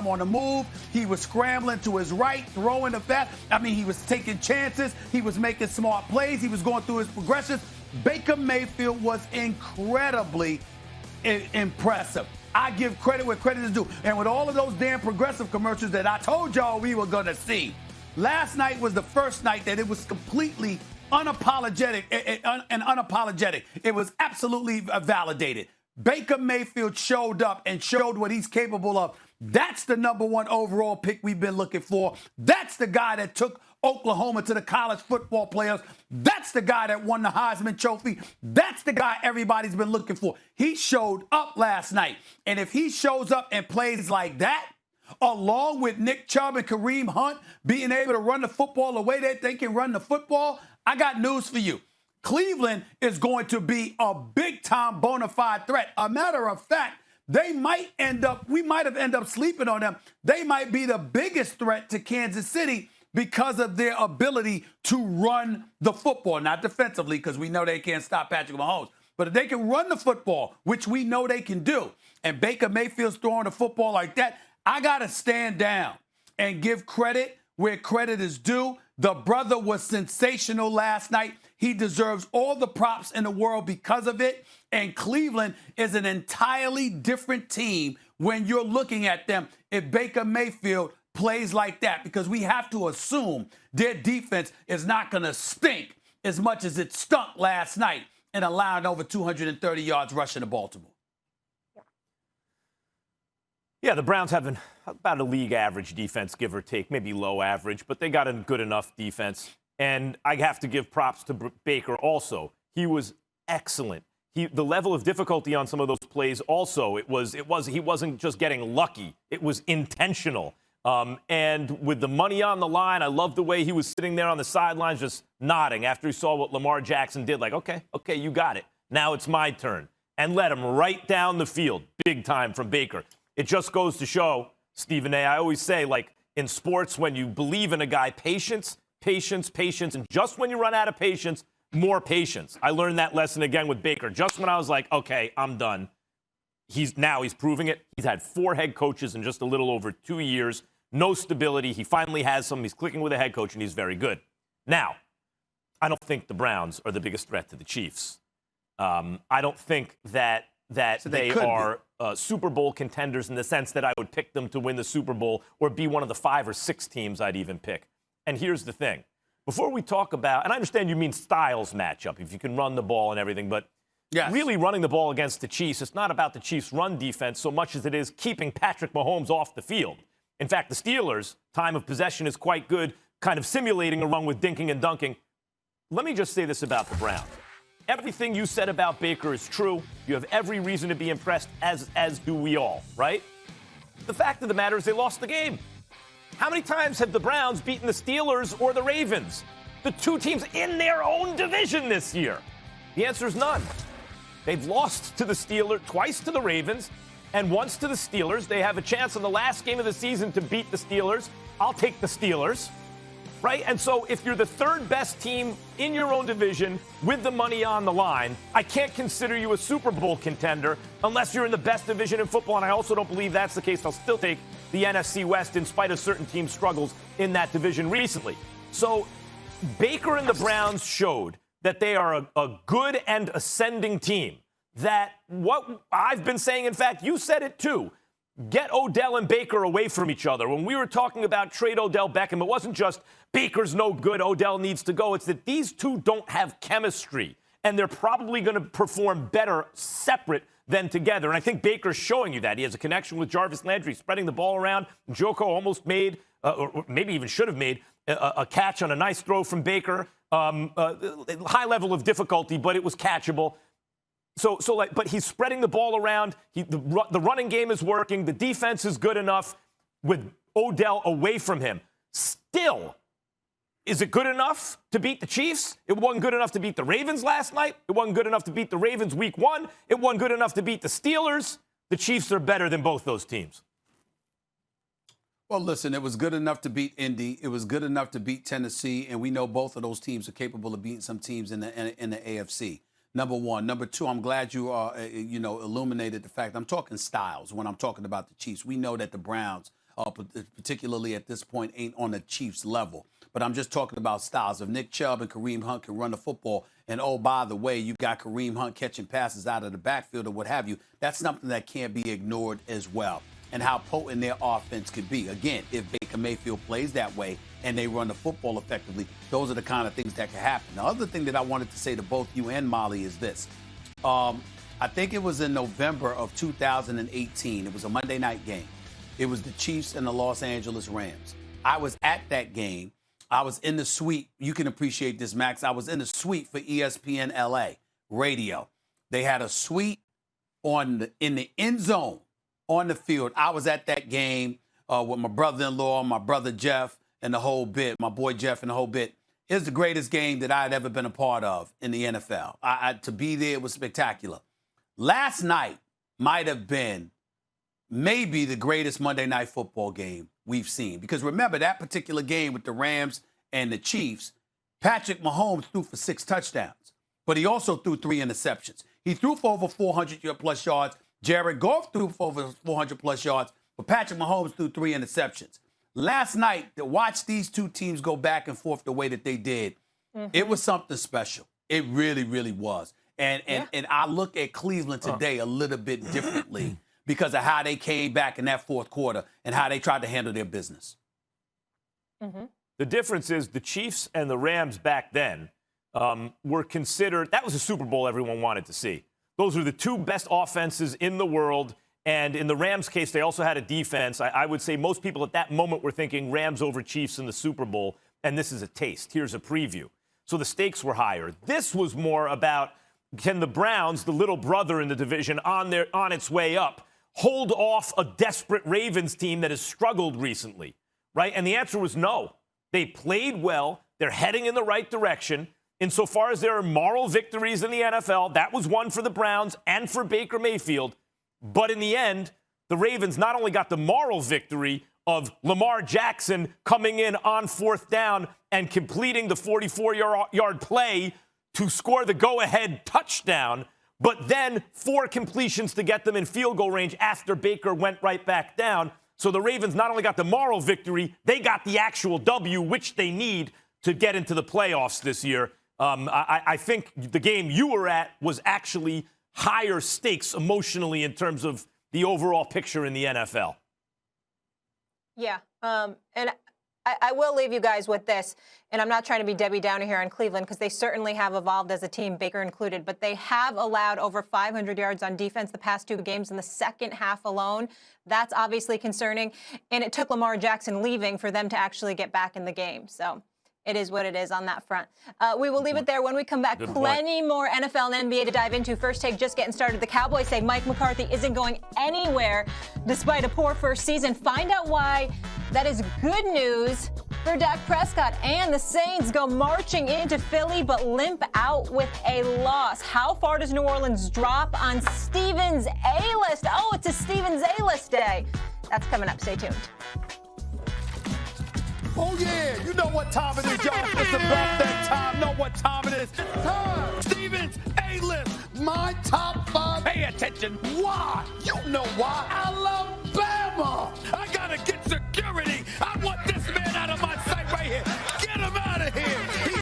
time on the move. He was scrambling to his right, throwing the bat. I mean, he was taking chances. He was making smart plays. He was going through his progressions. Baker Mayfield was incredibly impressive. I give credit where credit is due. And with all of those damn progressive commercials that I told y'all we were going to see, last night was the first night that it was completely unapologetic and unapologetic. It was absolutely validated. Baker Mayfield showed up and showed what he's capable of. That's the number one overall pick we've been looking for. That's the guy that took Oklahoma to the college football players. That's the guy that won the Heisman Trophy. That's the guy everybody's been looking for. He showed up last night. And if he shows up and plays like that, along with Nick Chubb and Kareem Hunt being able to run the football the way that they can run the football, I got news for you. Cleveland is going to be a big-time bona fide threat. A matter of fact, we might have ended up sleeping on them. They might be the biggest threat to Kansas City because of their ability to run the football. Not defensively, because we know they can't stop Patrick Mahomes. But if they can run the football, which we know they can do, and Baker Mayfield's throwing the football like that, I got to stand down and give credit where credit is due. The brother was sensational last night. He deserves all the props in the world because of it. And Cleveland is an entirely different team when you're looking at them if Baker Mayfield plays like that, because we have to assume their defense is not going to stink as much as it stunk last night and allowing over 230 yards rushing to Baltimore. Yeah, the Browns have about a league average defense, give or take, maybe low average, but they got a good enough defense. And I have to give props to Baker also. He was excellent. The level of difficulty on some of those plays also, he wasn't just getting lucky. It was intentional. And with the money on the line, I love the way he was sitting there on the sidelines just nodding after he saw what Lamar Jackson did. Like, okay, you got it. Now it's my turn. And let him right down the field. Big time from Baker. It just goes to show, Stephen A., I always say, like, in sports, when you believe in a guy, patience, and just when you run out of patience, more patience. I learned that lesson again with Baker. Just when I was like, okay, I'm done. He's proving it. He's had 4 head coaches in just a little over 2 years. No stability. He finally has some. He's clicking with a head coach, and he's very good. Now, I don't think the Browns are the biggest threat to the Chiefs. I don't think that so they are Super Bowl contenders in the sense that I would pick them to win the Super Bowl or be one of the 5 or 6 teams I'd even pick. And here's the thing. Before we talk about, and I understand you mean styles matchup, if you can run the ball and everything, but yes, really running the ball against the Chiefs, it's not about the Chiefs' run defense so much as it is keeping Patrick Mahomes off the field. In fact, the Steelers' time of possession is quite good, kind of simulating a run with dinking and dunking. Let me just say this about the Browns. Everything you said about Baker is true. You have every reason to be impressed, as do we all, right? The fact of the matter is they lost the game. How many times have the Browns beaten the Steelers or the Ravens? The 2 teams in their own division this year. The answer is none. They've lost to the Steelers, twice to the Ravens, and once to the Steelers. They have a chance in the last game of the season to beat the Steelers. I'll take the Steelers. Right? And so if you're the 3rd best team in your own division with the money on the line, I can't consider you a Super Bowl contender unless you're in the best division in football. And I also don't believe that's the case. I'll still take the NFC West in spite of certain team struggles in that division recently. So Baker and the Browns showed that they are a good and ascending team. That what I've been saying, in fact, you said it too. Get Odell and Baker away from each other. When we were talking about trade Odell Beckham, it wasn't just Baker's no good, Odell needs to go. It's that these two don't have chemistry, and they're probably going to perform better separate than together. And I think Baker's showing you that. He has a connection with Jarvis Landry, spreading the ball around. Joko almost made, or maybe even should have made, a catch on a nice throw from Baker. High level of difficulty, but it was catchable. But he's spreading the ball around. The running game is working. The defense is good enough with Odell away from him. Still, is it good enough to beat the Chiefs? It wasn't good enough to beat the Ravens last night. It wasn't good enough to beat the Ravens week 1. It wasn't good enough to beat the Steelers. The Chiefs are better than both those teams. Well, listen, it was good enough to beat Indy. It was good enough to beat Tennessee, and we know both of those teams are capable of beating some teams in the AFC. Number one. Number two, I'm glad you illuminated the fact I'm talking styles when I'm talking about the Chiefs. We know that the Browns particularly at this point, ain't on the Chiefs level. But I'm just talking about styles. If Nick Chubb and Kareem Hunt can run the football, and oh, by the way, you got Kareem Hunt catching passes out of the backfield or what have you, that's something that can't be ignored as well. And how potent their offense could be. Again, if Baker Mayfield plays that way and they run the football effectively, those are the kind of things that can happen. The other thing that I wanted to say to both you and Molly is this. I think it was in November of 2018. It was a Monday night game. It was the Chiefs and the Los Angeles Rams. I was at that game. I was in the suite. You can appreciate this, Max. I was in the suite for ESPN LA radio. They had a suite in the end zone on the field. I was at that game with my brother-in-law, my brother Jeff, and the whole bit, my boy Jeff and the whole bit. It was the greatest game that I had ever been a part of in the NFL. To be there was spectacular. Last night might have been maybe the greatest Monday Night Football game we've seen. Because remember, that particular game with the Rams and the Chiefs, Patrick Mahomes threw for 6 touchdowns, but he also threw 3 interceptions. He threw for over 400-plus yards. Jared Goff threw for over 400-plus yards, but Patrick Mahomes threw 3 interceptions. Last night, to watch these two teams go back and forth the way that they did, it was something special. It really, really was. And I look at Cleveland today a little bit differently because of how they came back in that fourth quarter and how they tried to handle their business. The difference is the Chiefs and the Rams back then were considered, that was a Super Bowl everyone wanted to see. Those were the 2 best offenses in the world. And in the Rams' case, they also had a defense. I would say most people at that moment were thinking Rams over Chiefs in the Super Bowl. And this is a taste. Here's a preview. So the stakes were higher. This was more about, can the Browns, the little brother in the division, on its way up, hold off a desperate Ravens team that has struggled recently, right? And the answer was no. They played well. They're heading in the right direction. Insofar as there are moral victories in the NFL, that was one for the Browns and for Baker Mayfield. But in the end, the Ravens not only got the moral victory of Lamar Jackson coming in on 4th down and completing the 44-yard play to score the go-ahead touchdown, but then 4 completions to get them in field goal range after Baker went right back down. So the Ravens not only got the moral victory, they got the actual W, which they need to get into the playoffs this year. I think the game you were at was actually higher stakes emotionally in terms of the overall picture in the NFL. Yeah, and I will leave you guys with this, and I'm not trying to be Debbie Downer here on Cleveland because they certainly have evolved as a team, Baker included, but they have allowed over 500 yards on defense the past 2 games in the second half alone. That's obviously concerning, and it took Lamar Jackson leaving for them to actually get back in the game. So it is what it is on that front. We will leave it there. When we come back, plenty more NFL and NBA to dive into. First Take just getting started. The Cowboys say Mike McCarthy isn't going anywhere despite a poor first season. Find out why that is good news for Dak Prescott. And the Saints go marching into Philly but limp out with a loss. How far does New Orleans drop on Stevens A-list? Oh, it's a Stevens A-list day. That's coming up. Stay tuned. Oh, yeah, you know what time it is, y'all. It's about that time. Know what time it is. Time. Stevens A-list. My top 5. Pay attention. Why? You know why. I love